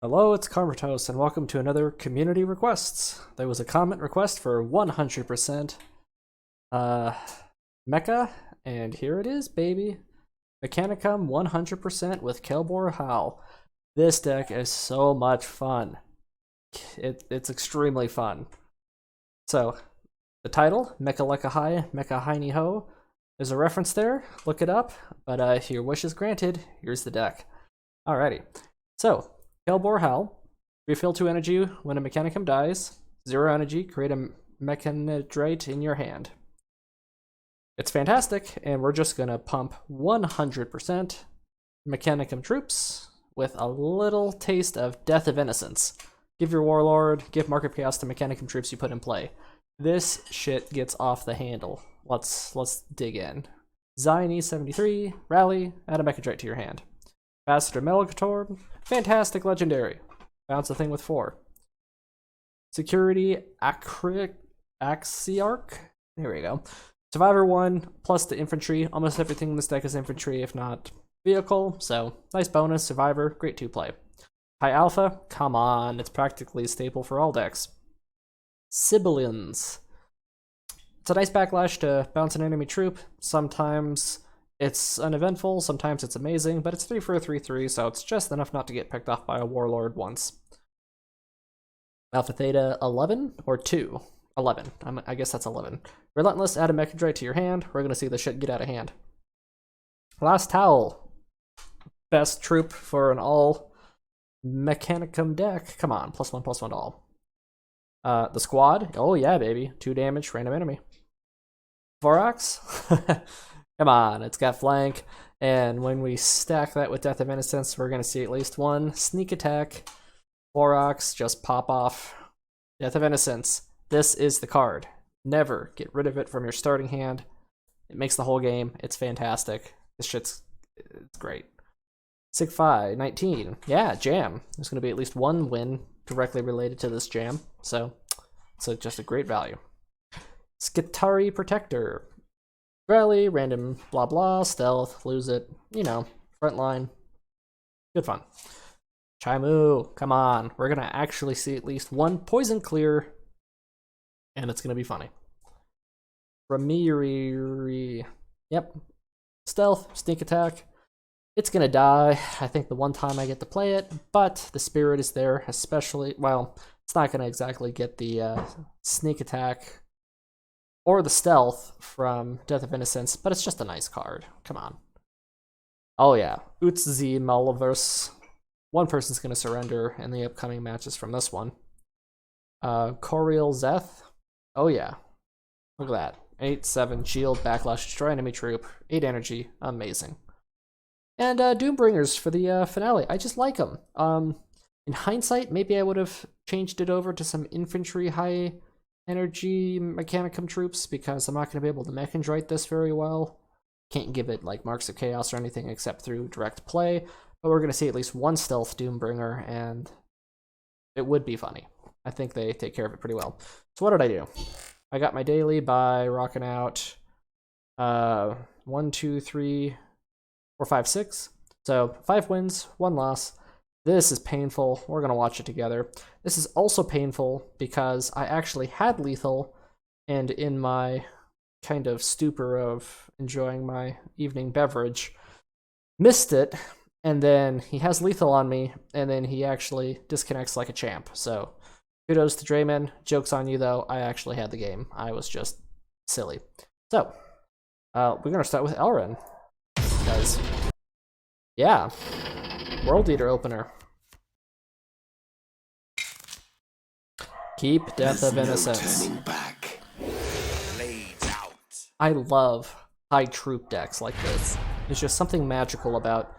Hello, it's Carvertos, and welcome to another community requests. There was a comment request for 100% Mecha, and here it is, baby. Mechanicum 100% with Kelbor-Hal. This deck is so much fun. It's extremely fun. So, the title, MekaLekaHiMekaHineyHo, there's a reference there, look it up, but if your wish is granted, here's the deck. Alrighty, so, Kelbor-Hal, refill 2 energy when a Mechanicum dies, 0 energy, create a Mechadendrite in your hand. It's fantastic, and we're just gonna pump 100% Mechanicum troops with a little taste of Death of Innocence. Give your Warlord, give Mark of Chaos to Mechanicum troops you put in play. This shit gets off the handle. Let's dig in. Zion 73, rally, add a Mechadendrite to your hand. Ambassador Melgator, fantastic legendary. Bounce a thing with 4. Security Axiarch, there we go. Survivor 1, plus the infantry. Almost everything in this deck is infantry, if not vehicle, so nice bonus. Survivor, great 2-play. High Alpha, come on, it's practically a staple for all decks. Sibyllins. It's a nice backlash to bounce an enemy troop. Sometimes it's uneventful, sometimes it's amazing, but it's 3 for a 3/3, so it's just enough not to get picked off by a Warlord once. Alpha Theta 11 or 2? 11. I guess that's 11. Relentless, add a Mechadendrite to your hand. We're gonna see the shit get out of hand. Last Towel. Best troop for an all Mechanicum deck. Come on, +1/+1 to all. The squad. Oh yeah, baby. 2 damage, random enemy. Vorax. Come on, it's got flank. And when we stack that with Death of Innocence, we're gonna see at least 1 sneak attack. Vorax, just pop off. Death of Innocence. This is the card. Never get rid of it from your starting hand. It makes the whole game. It's fantastic. It's great. Sigfi 19. Yeah, jam. There's going to be at least 1 win directly related to this jam. So it's just a great value. Skitari Protector. Rally, random blah blah, stealth, lose it. You know, frontline. Good fun. Chaimu, come on. We're going to actually see at least 1 poison clear. And it's going to be funny. Ramiri. Yep. Stealth, sneak attack. It's going to die, I think, the one time I get to play it, but the spirit is there, especially, well, it's not going to exactly get the sneak attack or the stealth from Death of Innocence, but it's just a nice card. Come on. Oh yeah, Utzi Malverse. 1 person's going to surrender in the upcoming matches from this one. Coriel Zeth. Oh yeah, look at that. 8/7 shield, backlash, destroy enemy troop, 8 energy, amazing. And Doombringers for the finale. I just like them. In hindsight, maybe I would have changed it over to some infantry high energy Mechanicum troops because I'm not going to be able to Mechadendrite this very well. Can't give it like Marks of Chaos or anything except through direct play. But we're going to see at least 1 stealth Doombringer, and it would be funny. I think they take care of it pretty well. So what did I do? I got my daily by rocking out 1, 2, 3, 4, 5, 6. So 5 wins, 1 loss. This is painful. We're going to watch it together. This is also painful because I actually had lethal, and in my kind of stupor of enjoying my evening beverage, missed it, and then he has lethal on me, and then he actually disconnects like a champ. So kudos to Drayman. Joke's on you, though. I actually had the game. I was just silly. So, we're going to start with Elren. Because, yeah, World Eater opener. Keep Death of Innocence. I love high troop decks like this. There's just something magical about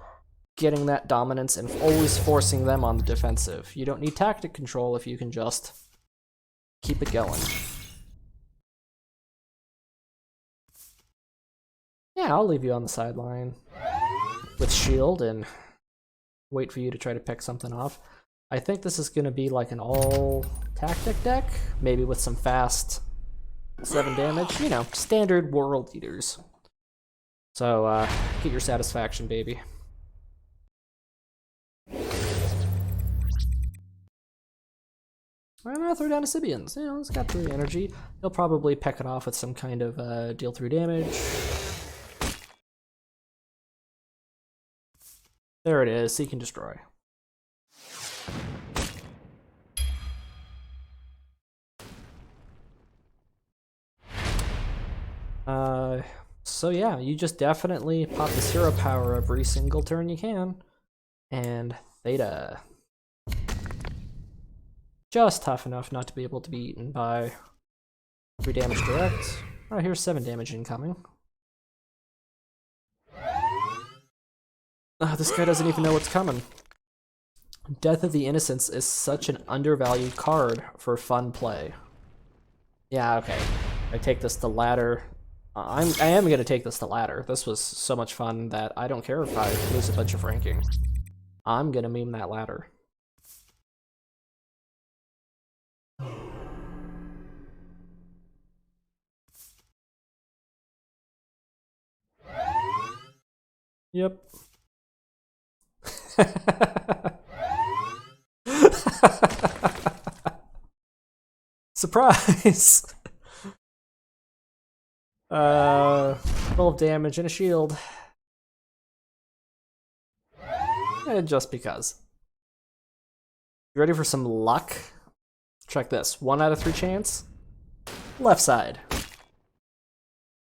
getting that dominance and always forcing them on the defensive. You don't need tactic control if you can just keep it going. Yeah, I'll leave you on the sideline with shield and wait for you to try to pick something off. I think this is going to be like an all tactic deck, maybe with some fast 7 damage, you know, standard World Eaters. So get your satisfaction, baby. I'm gonna throw down a Sibians. You know, it's got 3 energy. He'll probably peck it off with some kind of deal 3 damage. There it is. Seek and destroy. So yeah, you just definitely pop the zero power every single turn you can. And Theta. Just tough enough not to be able to be eaten by 3 damage direct. Alright, here's 7 damage incoming. This guy doesn't even know what's coming. Death of the Innocence is such an undervalued card for fun play. Yeah, okay. I take this to ladder. I am gonna take this to ladder. This was so much fun that I don't care if I lose a bunch of ranking. I'm gonna meme that ladder. Yep. Surprise! 12 damage and a shield. And just because. You ready for some luck? Check this. 1 out of 3 chance. Left side.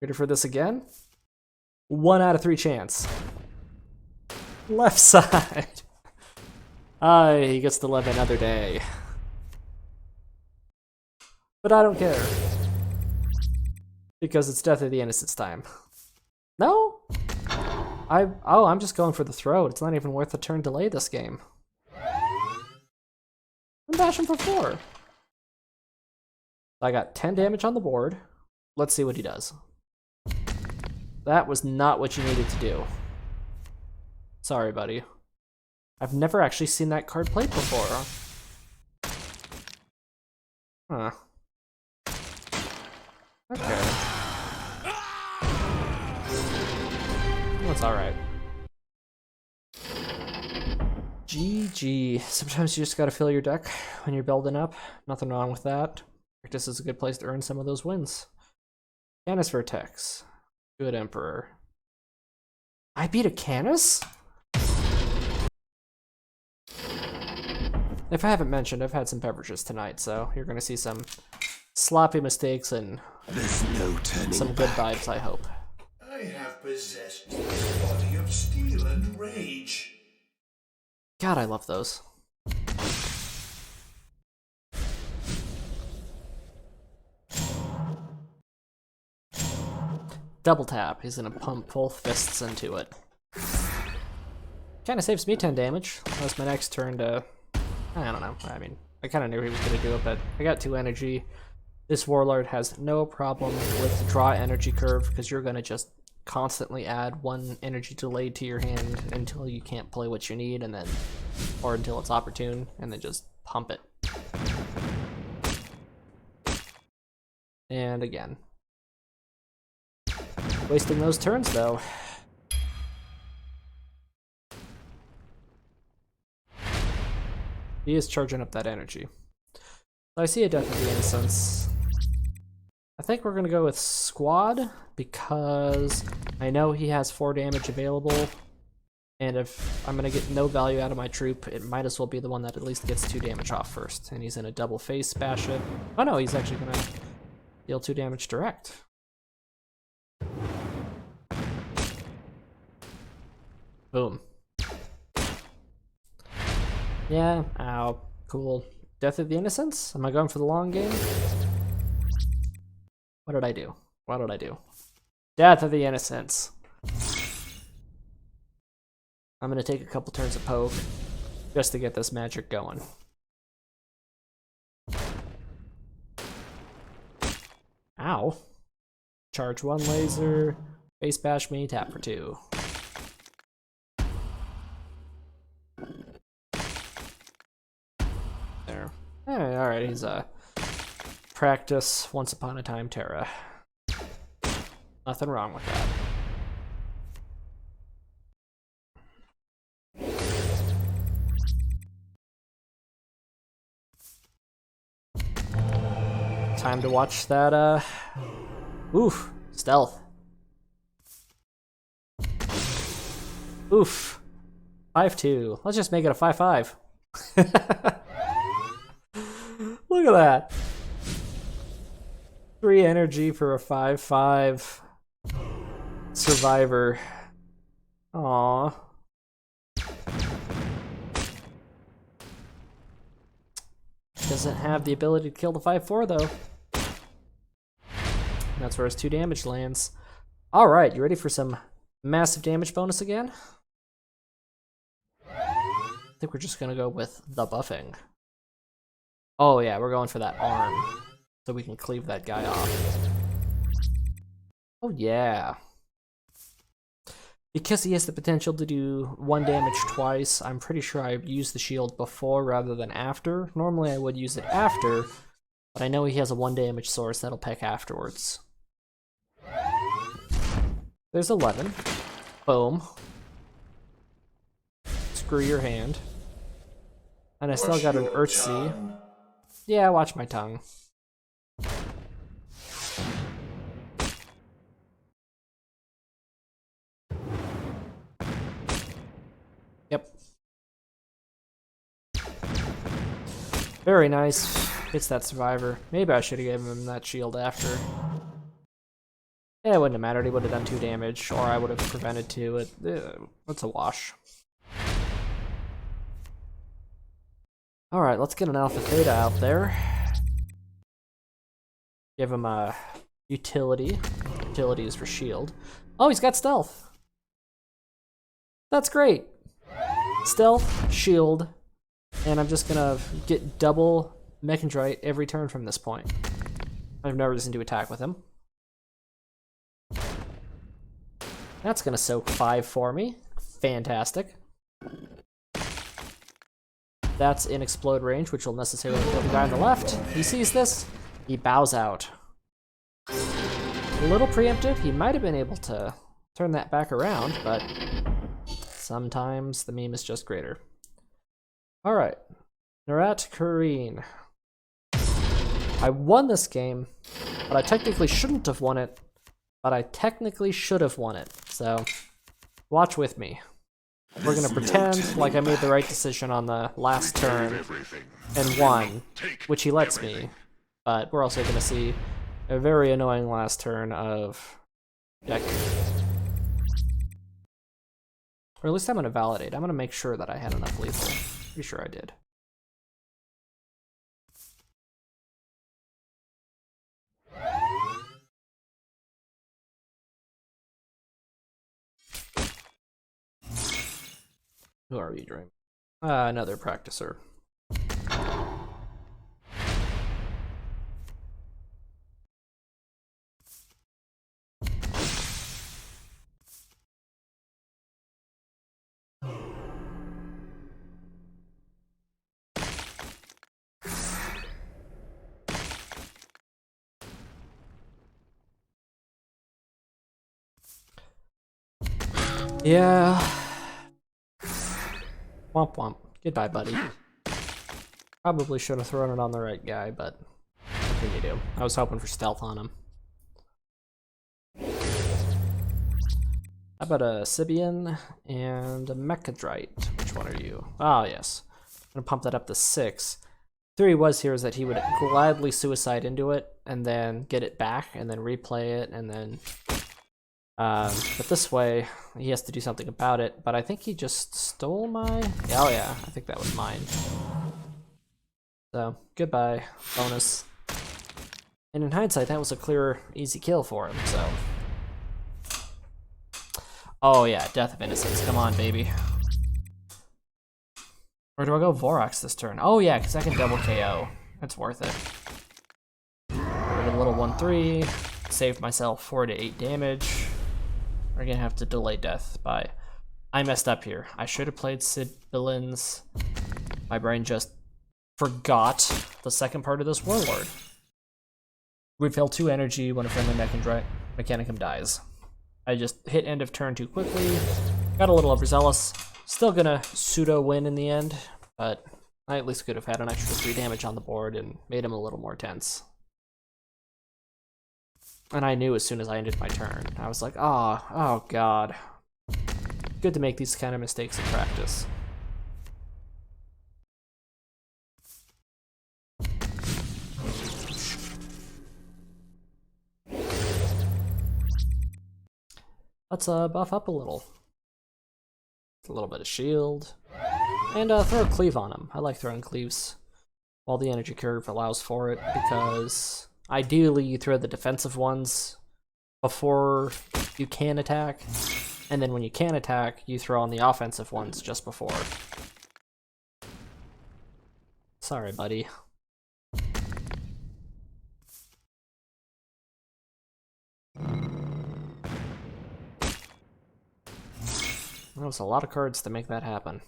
Ready for this again? 1 out of 3 chance. Left side. He gets to live another day. But I don't care. Because it's Death of the Innocence time. No? I'm just going for the throat. It's not even worth a turn delay this game. I'm bashing for 4. I got 10 damage on the board. Let's see what he does. That was not what you needed to do. Sorry, buddy. I've never actually seen that card played before. Huh. Okay. That's alright. GG. Sometimes you just gotta fill your deck when you're building up. Nothing wrong with that. Practice is a good place to earn some of those wins. Canis Vertex. Good Emperor. I beat a Canis? If I haven't mentioned, I've had some beverages tonight, so you're gonna see some sloppy mistakes and some good vibes, I hope. I have possessed this body of steel and rage. God, I love those. Double tap. He's gonna pump both fists into it. Kinda saves me 10 damage. That's my next turn to... I don't know. I mean, I kinda knew he was gonna do it, but I got 2 energy. This Warlord has no problem with the draw energy curve, because you're gonna just constantly add 1 energy delay to your hand until you can't play what you need, and then... or until it's opportune, and then just pump it. And again. Wasting those turns, though. He is charging up that energy. So I see a Death of the Innocence. I think we're gonna go with Squad, because I know he has 4 damage available, and if I'm gonna get no value out of my troop, it might as well be the one that at least gets 2 damage off first. And he's in a double face bash it. Oh no, he's actually gonna deal 2 damage direct. Boom. Yeah, ow, cool. Death of the Innocence? Am I going for the long game? What did I do? What did I do? Death of the Innocence. I'm gonna take a couple turns of poke just to get this magic going. Ow. Charge 1 laser, face bash me, tap for 2. There. Hey, alright, he's practice Once Upon a Time Terra. Nothing wrong with that. time to watch that, oof, stealth. Oof. 5-2. Let's just make it a 5-5. Look at that. 3 energy for a 5-5 survivor. Aww. Doesn't have the ability to kill the 5-4 though. That's where his 2 damage lands. Alright, you ready for some massive damage bonus again? I think we're just gonna go with the buffing. Oh yeah, we're going for that arm. So we can cleave that guy off. Oh yeah. Because he has the potential to do 1 damage twice, I'm pretty sure I've used the shield before rather than after. Normally I would use it after, but I know he has a 1 damage source that'll peck afterwards. There's 11. Boom. Screw your hand. And I still got an Earthsea. Yeah, watch my tongue. Yep. Very nice. It's that survivor. Maybe I should have given him that shield after. Yeah, it wouldn't have mattered. He would have done 2 damage, or I would have prevented 2. It's a wash. Alright, let's get an Alpha Theta out there. Give him a utility. Utility is for shield. Oh, he's got stealth. That's great. Stealth, shield, and I'm just gonna get double Mechadendrite every turn from this point. I have no reason to attack with him. That's gonna soak 5 for me. Fantastic. That's in explode range, which will necessarily kill the guy on the left. He sees this, he bows out. A little preemptive, he might have been able to turn that back around, but sometimes the meme is just greater. Alright, Narat Kareen. I won this game, but I technically shouldn't have won it, but I technically should have won it, so watch with me. We're gonna pretend like I made the right decision on the last turn and won, which he lets me, but we're also gonna see a very annoying last turn of deck. Or at least I'm gonna validate. I'm gonna make sure that I had enough lethal. Pretty sure I did. Who are you, Dream? Another practicer. Yeah. Womp womp. Goodbye, buddy. Probably should have thrown it on the right guy, but what can you do? I was hoping for stealth on him. How about a Sibian and a Mechadendrite? Which one are you? Oh, yes. I'm gonna pump that up to 6. Theory was here is that he would gladly suicide into it and then get it back and then replay it and then but this way he has to do something about it, but I think he just stole my... Oh yeah, I think that was mine. So, goodbye, bonus. And in hindsight, that was a clear, easy kill for him, so... Oh yeah, Death of Innocence, come on, baby. Or do I go Vorax this turn? Oh yeah, because I can double KO. That's worth it. Rid of a little 1-3, save myself 4 to 8 damage. We're gonna have to delay death by... I messed up here. I should have played Sibilans. My brain just forgot the second part of this Warlord. We fail 2 energy when a friendly Mechanicum dies. I just hit end of turn too quickly. Got a little overzealous. Still gonna pseudo win in the end, but I at least could have had an extra 3 damage on the board and made him a little more tense. And I knew as soon as I ended my turn. I was like, oh god. Good to make these kind of mistakes in practice. Let's buff up a little. A little bit of shield. And throw a cleave on him. I like throwing cleaves while the energy curve allows for it, because ideally you throw the defensive ones before you can attack, and then when you can attack, you throw on the offensive ones just before. Sorry, buddy. That was a lot of cards to make that happen.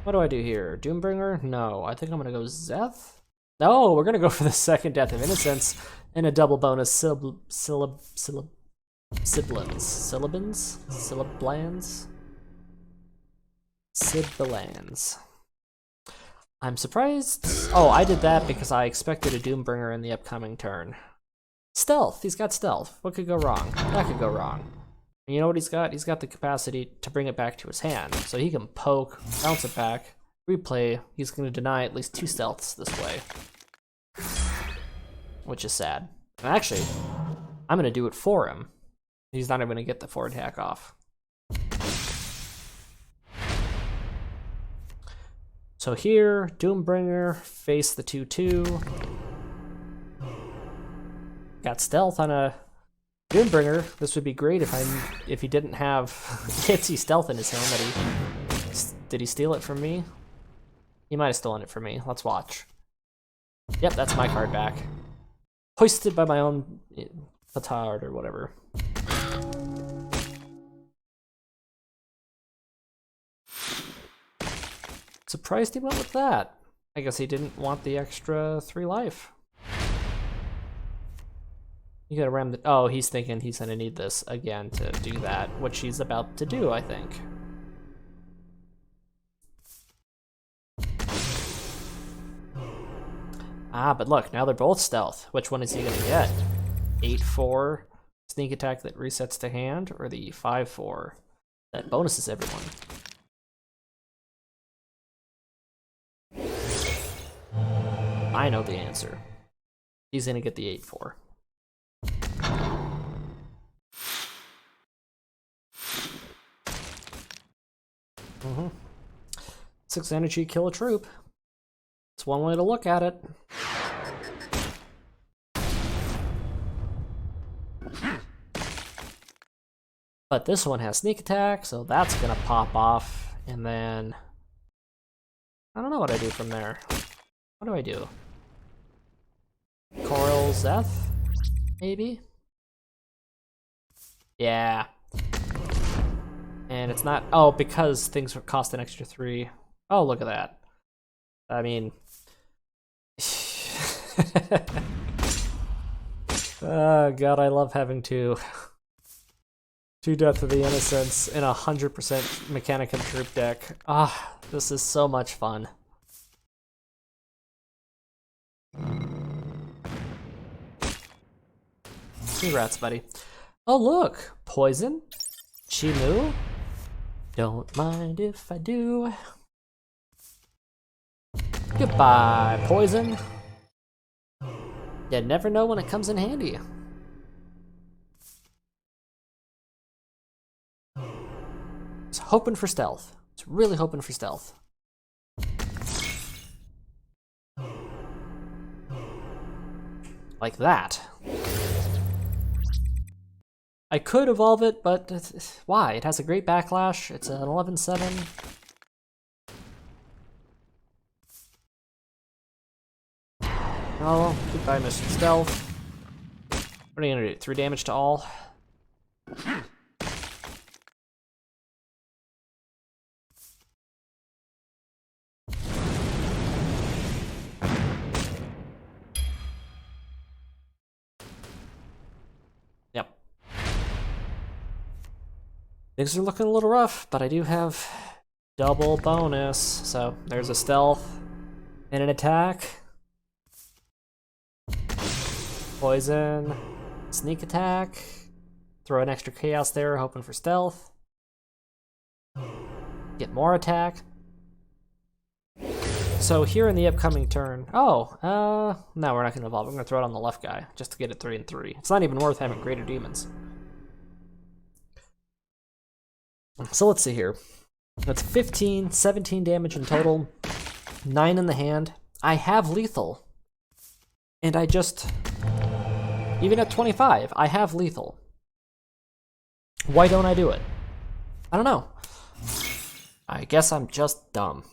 What do I do here? Doombringer? No, I think I'm gonna go Zeth. No, we're gonna go for the second Death of Innocence and a double bonus Sibilans? I'm surprised. Oh, I did that because I expected a Doombringer in the upcoming turn. Stealth. He's got stealth. What could go wrong? That could go wrong. And you know what he's got? He's got the capacity to bring it back to his hand. So he can poke, bounce it back, replay. He's going to deny at least 2 stealths this way. Which is sad. And actually, I'm going to do it for him. He's not even going to get the forward hack off. So here, Doombringer, face the 2/2. Got stealth on a Doombringer. This would be great if he didn't have Itsy stealth in his hand. Did he steal it from me? He might have stolen it from me. Let's watch. Yep, that's my card back. Hoisted by my own petard or whatever. Surprised he went with that. I guess he didn't want the extra 3 life. You gotta ram the... Oh, he's thinking he's gonna need this again to do that, which he's about to do, I think. Ah, but look, now they're both stealth. Which one is he gonna get? 8/4 sneak attack that resets to hand, or the 5/4 that bonuses everyone? I know the answer. He's gonna get the 8/4. Mm-hmm. 6 energy, kill a troop. It's one way to look at it. But this one has sneak attack, so that's gonna pop off, and then I don't know what I do from there. What do I do? Coral Zeth? Maybe? Yeah. And it's not... Oh, because things cost an extra 3. Oh, look at that. I mean... Oh, God, I love having 2 Death of the Innocence in a 100% Mechanicum troop deck. Ah, this is so much fun. Congrats, buddy. Oh, look! Poison? Chimu? Don't mind if I do. Goodbye, poison. You never know when it comes in handy. It's hoping for stealth. It's really hoping for stealth. Like that. I could evolve it, but why? It has a great backlash. It's an 11/7. Oh, goodbye, Mr. Stealth. What are you gonna do? 3 damage to all? Yep. Things are looking a little rough, but I do have double bonus. So there's a stealth and an attack. Poison. Sneak attack. Throw an extra chaos there, hoping for stealth. Get more attack. So here in the upcoming turn, no, we're not going to evolve. I'm going to throw it on the left guy just to get it 3 and 3. It's not even worth having greater demons. So let's see here. That's 15, 17 damage in total, 9 in the hand. I have lethal, and I just, even at 25, I have lethal. Why don't I do it? I don't know. I guess I'm just dumb.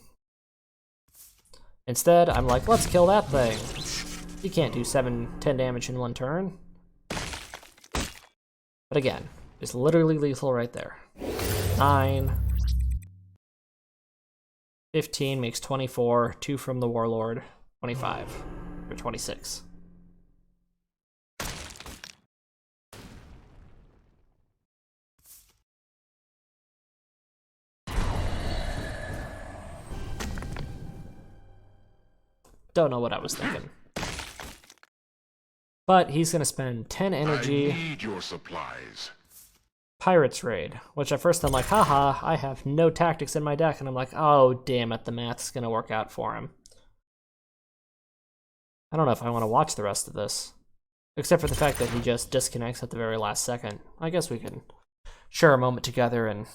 Instead, I'm like, let's kill that thing. You can't do 10 damage in one turn. But again, it's literally lethal right there. 9. 15 makes 24. 2 from the Warlord. 25. Or 26. Don't know what I was thinking. But he's gonna spend 10 energy. I need your supplies. Pirates Raid, which at first I'm like, haha, I have no tactics in my deck, and I'm like, oh damn it, the math's gonna work out for him. I don't know if I want to watch the rest of this. Except for the fact that he just disconnects at the very last second. I guess we can share a moment together and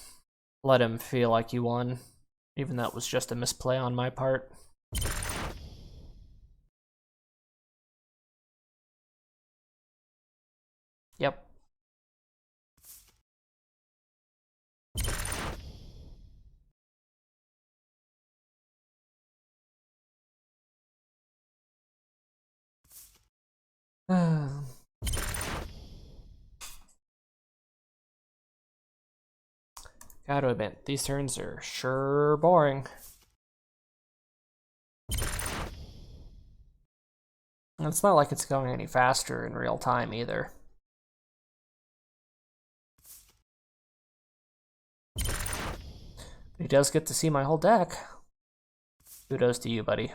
let him feel like he won, even though it was just a misplay on my part. Yep. Gotta admit, these turns are sure boring. And it's not like it's going any faster in real time either. He does get to see my whole deck. Kudos to you, buddy.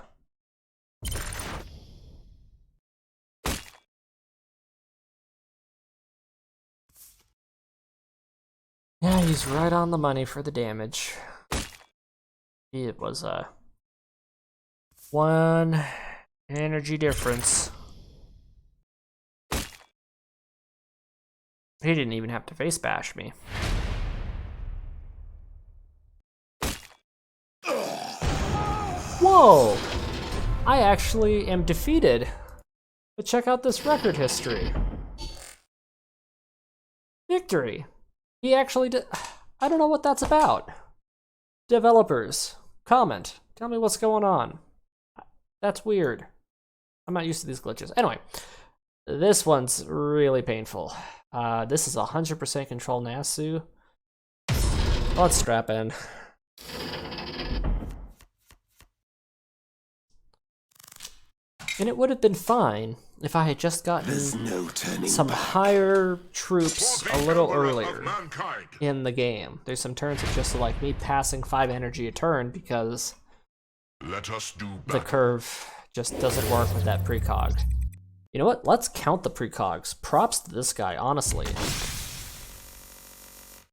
Yeah, he's right on the money for the damage. It was a 1 energy difference. He didn't even have to face bash me. Whoa! I actually am defeated. But check out this record history. Victory. He actually did. I don't know what that's about. Developers, comment. Tell me what's going on. That's weird. I'm not used to these glitches. Anyway, this one's really painful. This is 100% control Nasu. Let's strap in. And it would have been fine if I had just gotten some higher troops a little earlier in the game. There's some turns of just like me passing 5 energy a turn because the curve just doesn't work with that precog. You know what? Let's count the precogs. Props to this guy, honestly.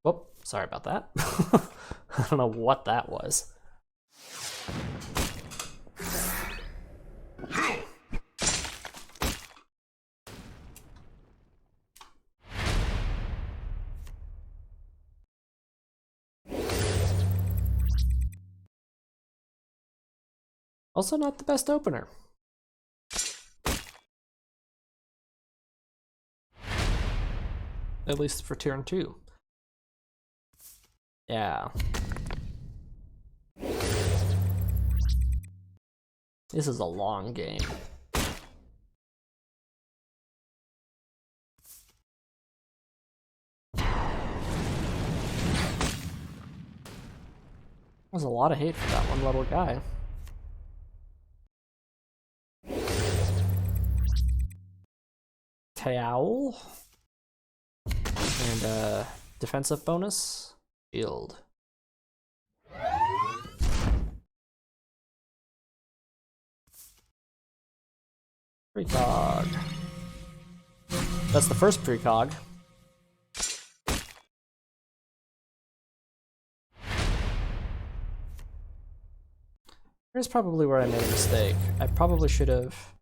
Whoop, sorry about that. I don't know what that was. Also not the best opener. At least for turn 2. Yeah. This is a long game. There's a lot of hate for that one little guy. Owl and defensive bonus shield. Precog. That's the first precog. Here's probably where I made a mistake. I probably should have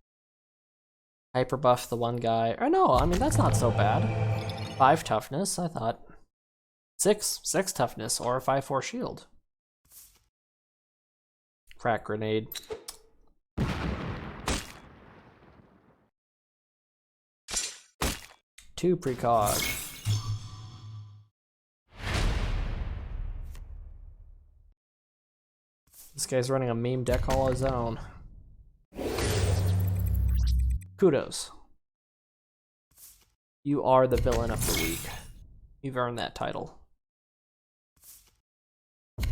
hyper buffed the one guy. Or no, I mean, that's not so bad. 5 toughness, I thought. 6 toughness, or a 5/4 shield. Crack grenade. Two precog. This guy's running a meme deck all his own. Kudos. You are the villain of the week. You've earned that title. I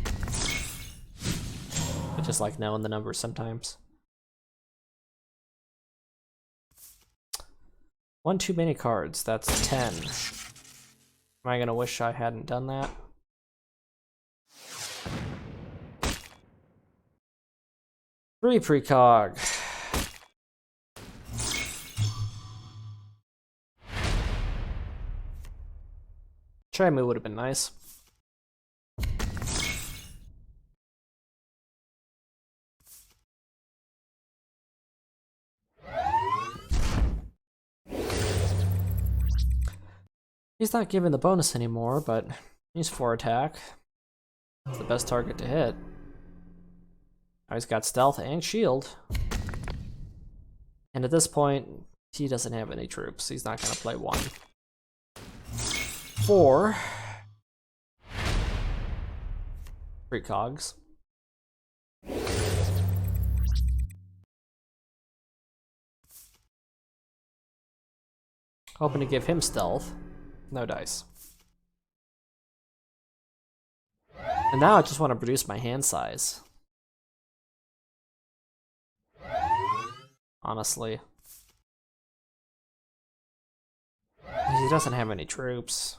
just like knowing the numbers sometimes. One too many cards, that's 10. Am I gonna wish I hadn't done that? Three precog. Try-Mu would have been nice. He's not given the bonus anymore, but he's 4 attack. It's the best target to hit. Now he's got stealth and shield. And at this point, he doesn't have any troops. He's not going to play 1. 4 precogs. Hoping to give him stealth. No dice. And now I just want to reduce my hand size. Honestly. He doesn't have any troops.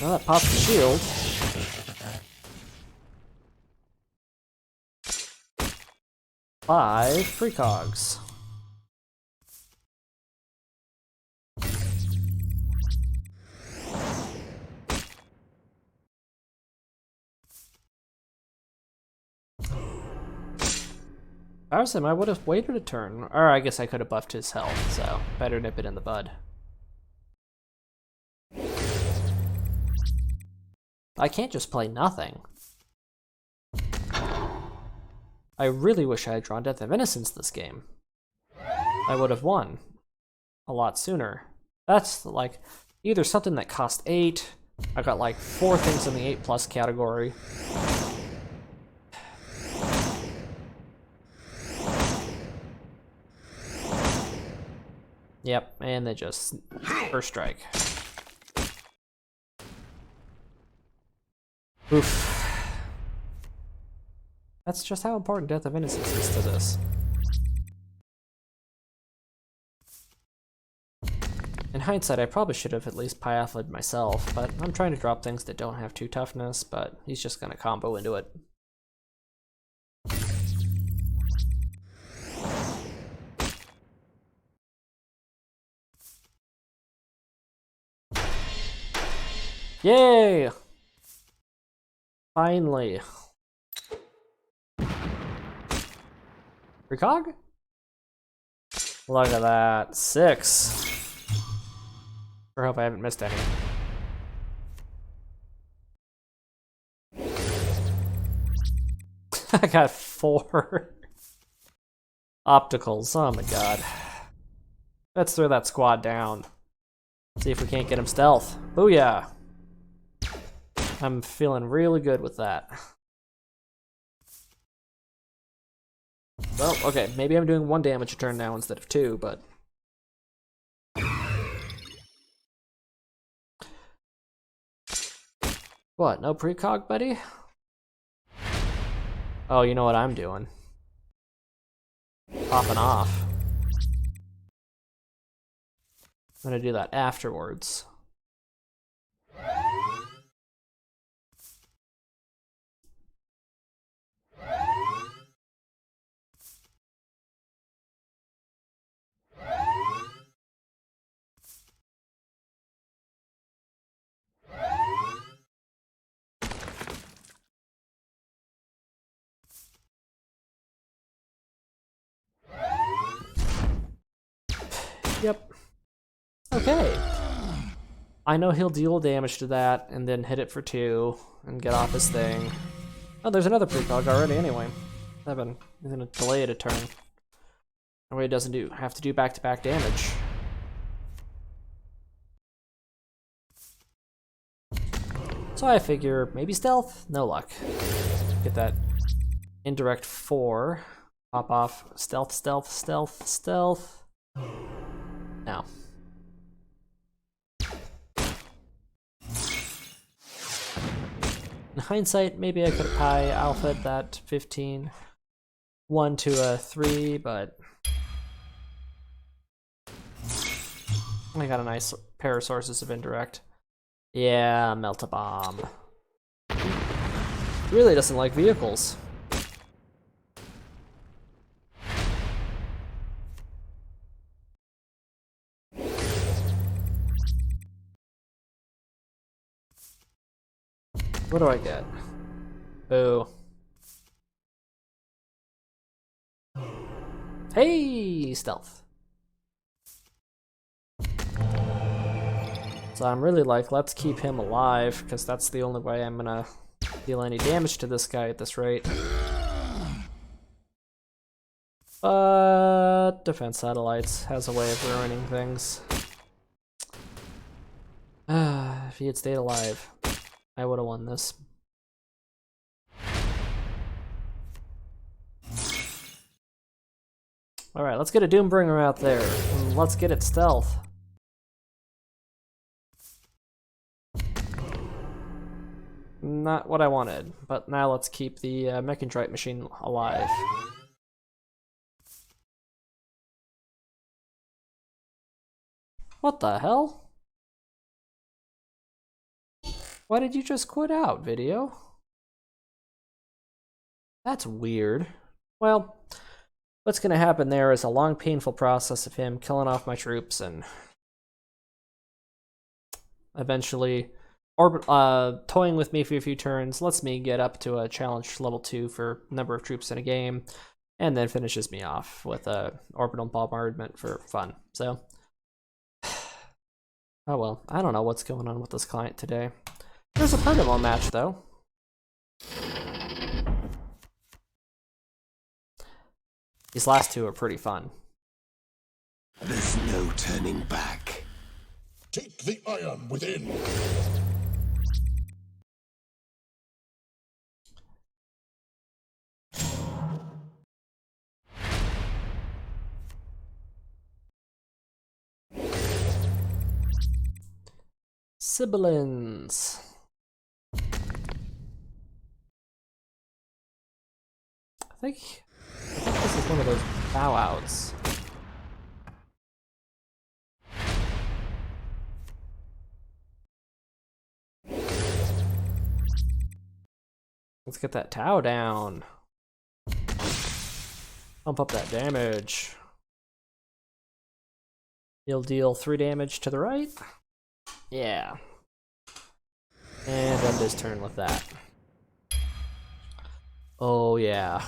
Well, that pops the shield. Five precogs. If I was him, I would have waited a turn. Or I guess I could have buffed his health, so better nip it in the bud. I can't just play nothing. I really wish I had drawn Death of Innocence this game. I would have won a lot sooner. That's like either something that cost 8. I got like 4 things in the 8+ category. Yep, and they just first strike. Oof. That's just how important Death of Innocence is to this. In hindsight, I probably should have at least Pyathlid myself, but I'm trying to drop things that don't have 2 toughness, but he's just gonna combo into it. Yay! Finally. Precog? Look at that. 6. I hope I haven't missed any. I got 4 opticals. Oh my god. Let's throw that squad down. See if we can't get him stealth. Booyah! I'm feeling really good with that. Well, okay, maybe I'm doing 1 damage a turn now instead of 2, but... What, no precog, buddy? Oh, you know what I'm doing. Popping off. I'm gonna do that afterwards. Yep. Okay. I know he'll deal damage to that and then hit it for 2 and get off his thing. Oh, there's another precog already anyway. He's gonna delay it a turn. That way he doesn't have to do back-to-back damage. So I figure maybe stealth? No luck. Get that indirect 4. Pop off. Stealth, stealth, stealth, stealth. Now. In hindsight, maybe I could have high alphaed that 15. 1 to a 3, but I got a nice pair of sources of indirect. Yeah, melt a bomb. He really doesn't like vehicles. What do I get? Boo. Hey, stealth. So I'm really like, let's keep him alive, because that's the only way I'm gonna deal any damage to this guy at this rate. But defense satellites has a way of ruining things. If he had stayed alive, I would have won this. Alright, let's get a Doombringer out there, and let's get it stealth. Not what I wanted, but now let's keep the Mechadendrite machine alive. What the hell? Why did you just quit out, video? That's weird. Well, what's gonna happen there is a long, painful process of him killing off my troops and eventually toying with me for a few turns, lets me get up to a challenge level 2 for number of troops in a game, and then finishes me off with a orbital bombardment for fun. So, oh well, I don't know what's going on with this client today. There's a Pergamon match though. These last 2 are pretty fun. There's no turning back. Take the iron within. Sibilance. I think this is one of those bow outs. Let's get that Tau down. Pump up that damage. He'll deal 3 damage to the right. Yeah. And end his turn with that. Oh yeah.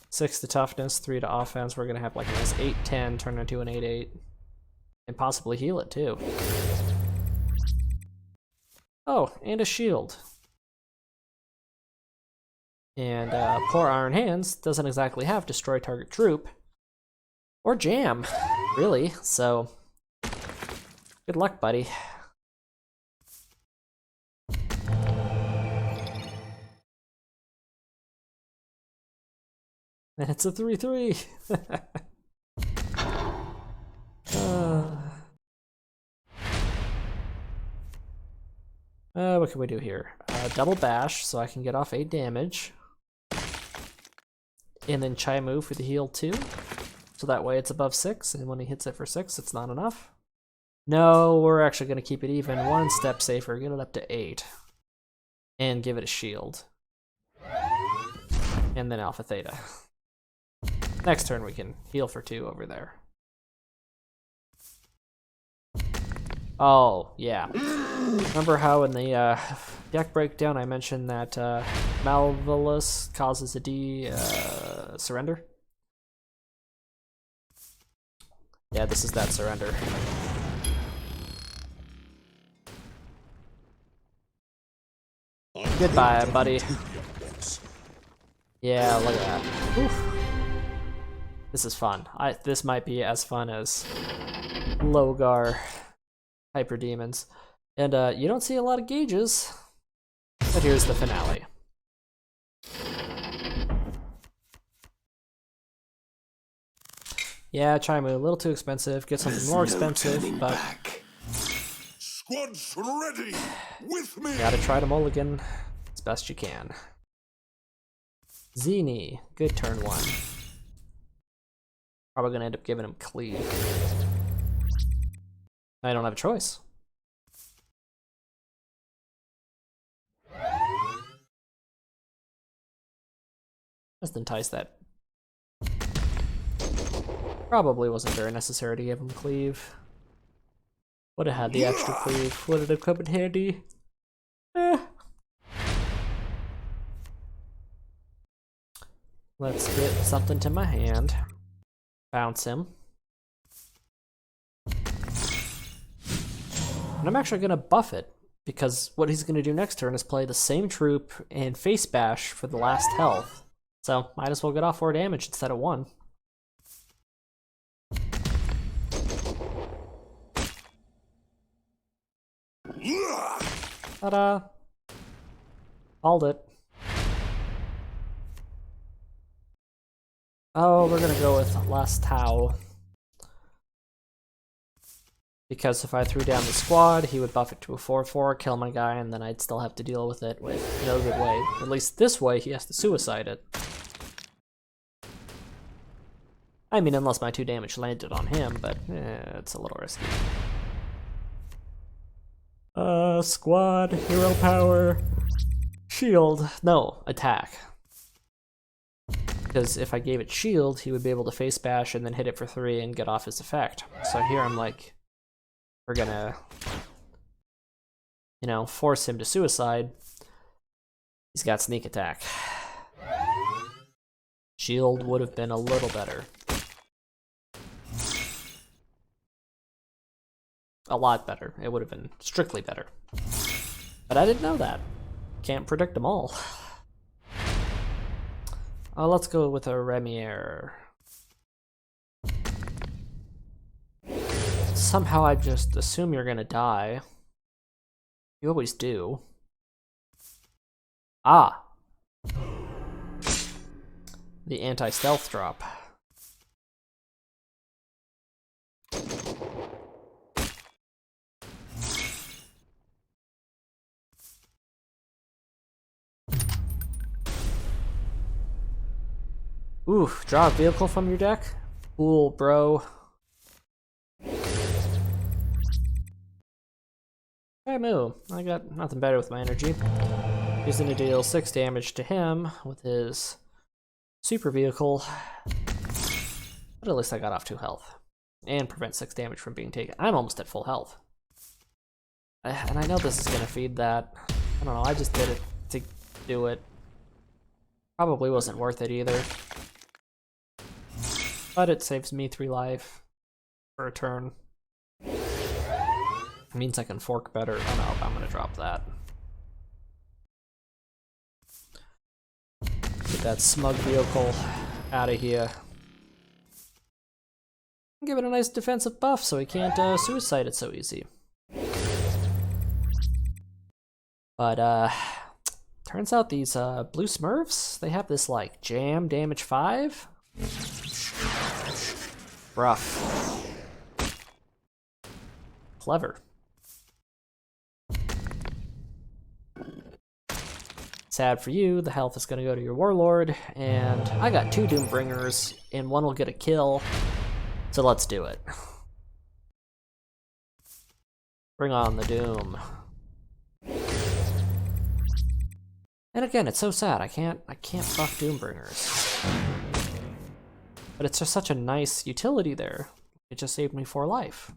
6 to toughness, 3 to offense. We're gonna have like a nice 8-10 turn into an 8-8. And possibly heal it too. Oh, and a shield. And poor Iron Hands doesn't exactly have destroy target troop. Or jam, really, so good luck, buddy. And it's a 3-3. What can we do here? Double bash, so I can get off 8 damage. And then Chai move for the heal 2. So that way it's above 6, and when he hits it for 6, it's not enough. No, we're actually going to keep it even. 1 step safer, get it up to 8. And give it a shield. And then Alpha Theta. Next turn we can heal for 2 over there. Oh, yeah. Remember how in the deck breakdown I mentioned that Malvolus causes a D surrender? Yeah, this is that surrender. Goodbye, buddy. Yeah, look at that. Oof. This is fun. This might be as fun as Logar Hyper Demons. And you don't see a lot of gauges, but here's the finale. Yeah, Chaimu, a little too expensive. Get something more expensive, but Squad's ready! With me! gotta try to mulligan as best you can. Zini, good turn one. Probably gonna end up giving him cleave. I don't have a choice. Just entice that. Probably wasn't very necessary to give him cleave. Would have had the extra cleave. Would it have come in handy? Eh. Let's get something to my hand. Bounce him. And I'm actually going to buff it, because what he's going to do next turn is play the same troop and face bash for the last health. So might as well get off 4 damage instead of 1. Ta-da! Called it. Oh, we're gonna go with less Tau. Because if I threw down the squad, he would buff it to a 4/4, kill my guy, and then I'd still have to deal with it with no good way. At least this way, he has to suicide it. I mean, unless my 2 damage landed on him, but it's a little risky. Squad, hero power, shield. No, attack. Because if I gave it shield, he would be able to face bash and then hit it for 3 and get off his effect. So here I'm like, we're gonna, you know, force him to suicide. He's got sneak attack. Shield would have been a little better. A lot better. It would have been strictly better. But I didn't know that. Can't predict them all. Let's go with a Remier. Somehow I just assume you're gonna die. You always do. Ah! The anti-stealth drop. Ooh, draw a vehicle from your deck? Cool, bro. Okay, move. I got nothing better with my energy. He's gonna deal 6 damage to him with his super vehicle. But at least I got off 2 health. And prevent 6 damage from being taken. I'm almost at full health. And I know this is gonna feed that. I don't know, I just did it to do it. Probably wasn't worth it either. But it saves me 3 life for a turn. It means I can fork better. Oh no, I'm gonna drop that. Get that smug vehicle out of here. Give it a nice defensive buff so he can't suicide it so easy. But turns out these blue Smurfs, they have this like jam damage 5. Rough. Clever. Sad for you, the health is going to go to your Warlord, and I got 2 Doombringers, and 1 will get a kill, so let's do it. Bring on the Doom. And again, it's so sad, I can't buff Doombringers. But it's just such a nice utility there. It just saved me 4 life.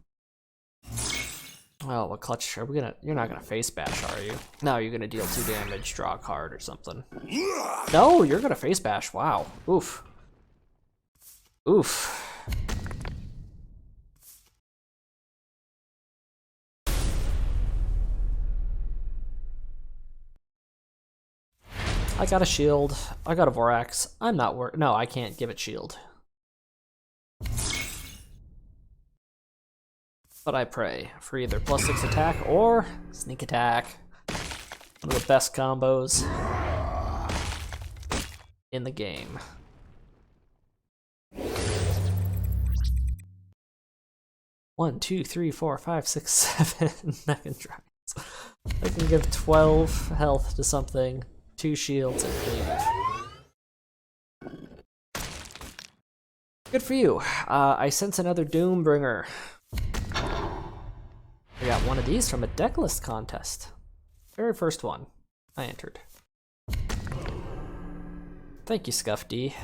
Well, what clutch are we gonna? You're not gonna face bash, are you? No, you're gonna deal 2 damage, draw a card or something. No, you're gonna face bash. Wow. Oof. Oof. I got a shield. I got a Vorax. I'm not worried. No, I can't give it shield. But I pray for either +6 attack or sneak attack. One of the best combos in the game. One, two, three, four, five, six, 7 Mechadendrites. I can give 12 health to something, 2 shields, and cleave. Good for you. I sense another Doombringer. I got one of these from a decklist contest. Very first one I entered. Thank you, Scuff D.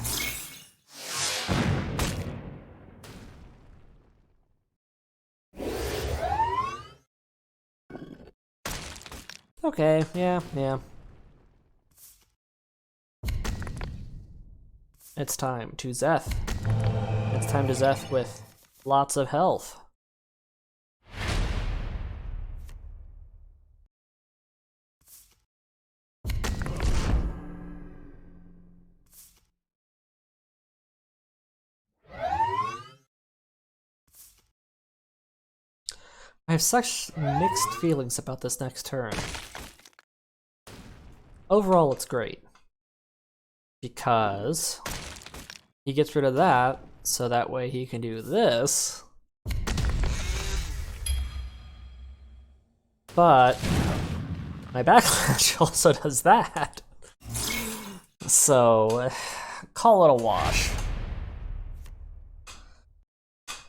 Okay, yeah. It's time to Zeth. It's time to Zeth with lots of health. I have such mixed feelings about this next turn. Overall, it's great. Because he gets rid of that, so that way he can do this. But my backlash also does that. So, call it a wash.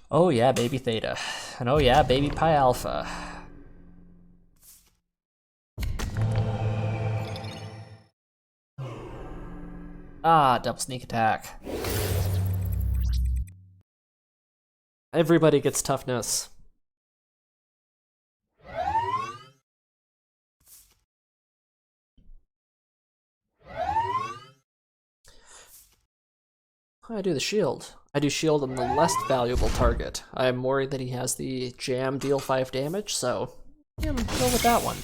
Oh yeah, baby Theta. And oh yeah, baby Pi Alpha. Ah, double sneak attack. Everybody gets toughness. I do the shield. I do shield on the less valuable target. I'm worried that he has the jam deal 5 damage, so yeah, I'm gonna go with that one.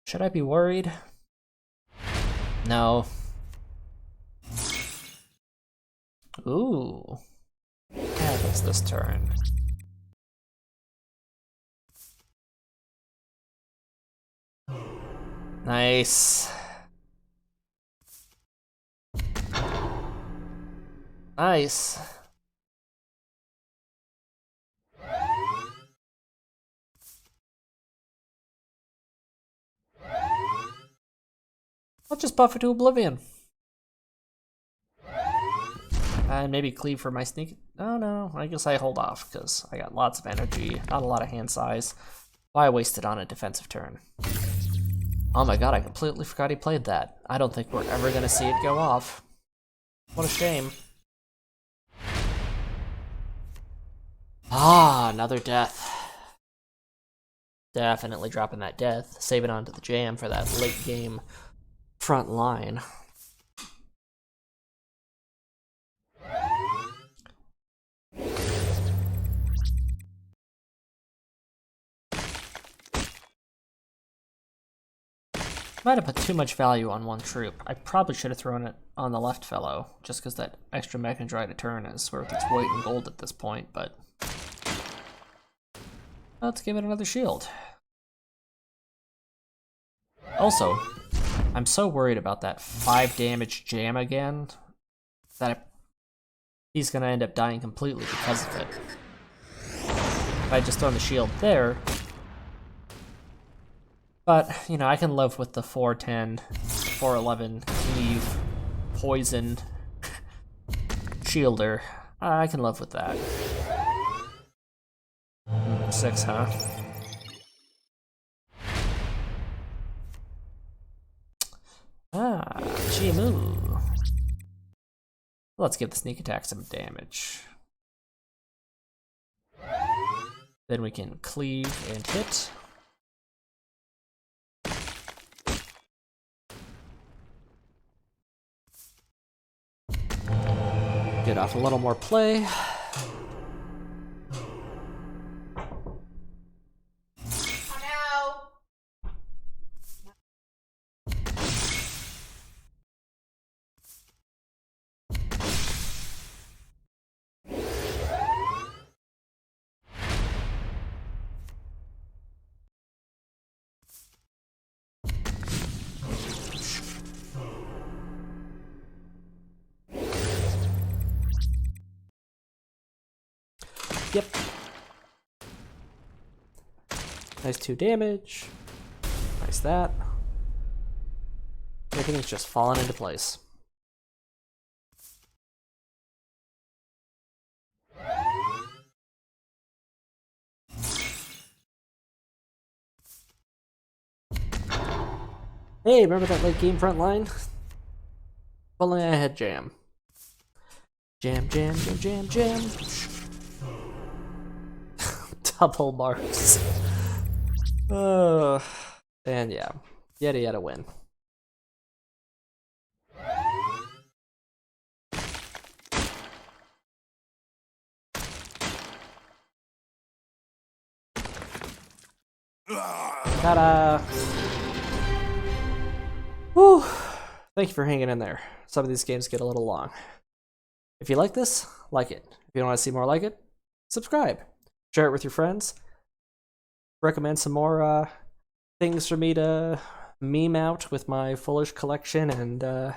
Should I be worried? No. Ooh. What happens this turn? Nice. Nice. I'll just buff it to Oblivion. And maybe cleave for my sneak. Oh no, I guess I hold off because I got lots of energy, not a lot of hand size. Why waste it on a defensive turn? Oh my god, I completely forgot he played that. I don't think we're ever gonna see it go off. What a shame. Ah, another death. Definitely dropping that death. Save it onto the jam for that late game front line. Might have put too much value on one troop. I probably should have thrown it on the left fellow, just because that extra Mechadendrite a turn is worth its weight in gold at this point, but let's give it another shield. Also, I'm so worried about that 5 damage jam again that he's gonna end up dying completely because of it. If I just throw the shield there, but you know, I can live with the 410, 411 cleave, poison, shielder. I can live with that. 6, huh? Ah, Jimu. Let's give the sneak attack some damage. Then we can cleave and hit. Get off a little more play. Yep. Nice 2 damage. Nice that. Everything's just falling into place. Hey, remember that late game front line? If only I had jam. Jam, jam, jam, jam, jam. Double marks. And yeah, yada win. Ta-da! Whew. Thank you for hanging in there. Some of these games get a little long. If you like this, like it. If you want to see more like it, subscribe. Share it with your friends. Recommend some more things for me to meme out with my foolish collection, and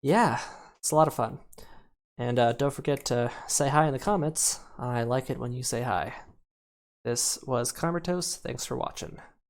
yeah, it's a lot of fun. And don't forget to say hi in the comments. I like it when you say hi. This was Karmatos. Thanks for watching.